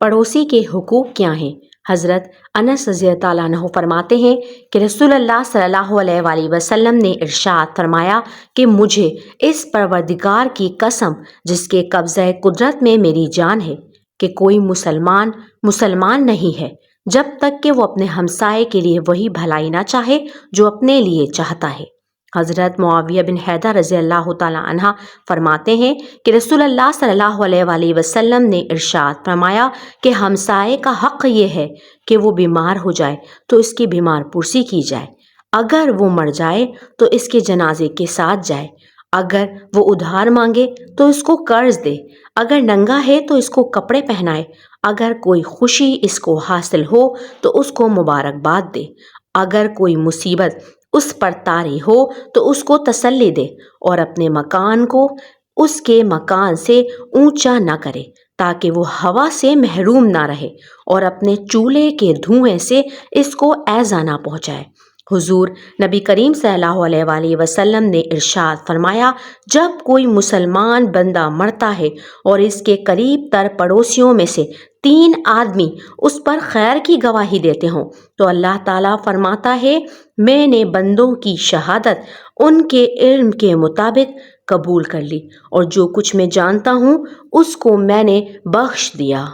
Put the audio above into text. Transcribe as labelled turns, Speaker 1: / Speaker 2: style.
Speaker 1: پڑوسی کے حقوق کیا ہیں؟ حضرت انس رضی اللہ تعالیٰ عنہ فرماتے ہیں کہ رسول اللہ صلی اللہ علیہ وآلہ وسلم نے ارشاد فرمایا کہ مجھے اس پروردگار کی قسم جس کے قبضہ قدرت میں میری جان ہے کہ کوئی مسلمان نہیں ہے جب تک کہ وہ اپنے ہمسائے کے لیے وہی بھلائی نہ چاہے جو اپنے لیے چاہتا ہے۔ حضرت معاویہ بن حیدر رضی اللہ تعالیٰ عنہ فرماتے ہیں کہ رسول اللہ صلی اللہ علیہ وآلہ وسلم نے ارشاد فرمایا کہ ہمسائے کا حق یہ ہے کہ وہ بیمار ہو جائے تو اس کی بیمار پرسی کی جائے، اگر وہ مر جائے تو اس کے جنازے کے ساتھ جائے، اگر وہ ادھار مانگے تو اس کو قرض دے، اگر ننگا ہے تو اس کو کپڑے پہنائے، اگر کوئی خوشی اس کو حاصل ہو تو اس کو مبارکباد دے، اگر کوئی مصیبت اس پر طاری ہو تو اس کو تسلی دے، اور اپنے مکان کو اس کے مکان سے اونچا نہ کرے تاکہ وہ ہوا سے محروم نہ رہے، اور اپنے چولہے کے دھوئیں سے اس کو ایذا نہ پہنچائے۔ حضور نبی کریم صلی اللہ علیہ وآلہ وسلم نے ارشاد فرمایا، جب کوئی مسلمان بندہ مرتا ہے اور اس کے قریب تر پڑوسیوں میں سے 3 آدمی اس پر خیر کی گواہی دیتے ہوں تو اللہ تعالیٰ فرماتا ہے میں نے بندوں کی شہادت ان کے علم کے مطابق قبول کر لی، اور جو کچھ میں جانتا ہوں اس کو میں نے بخش دیا۔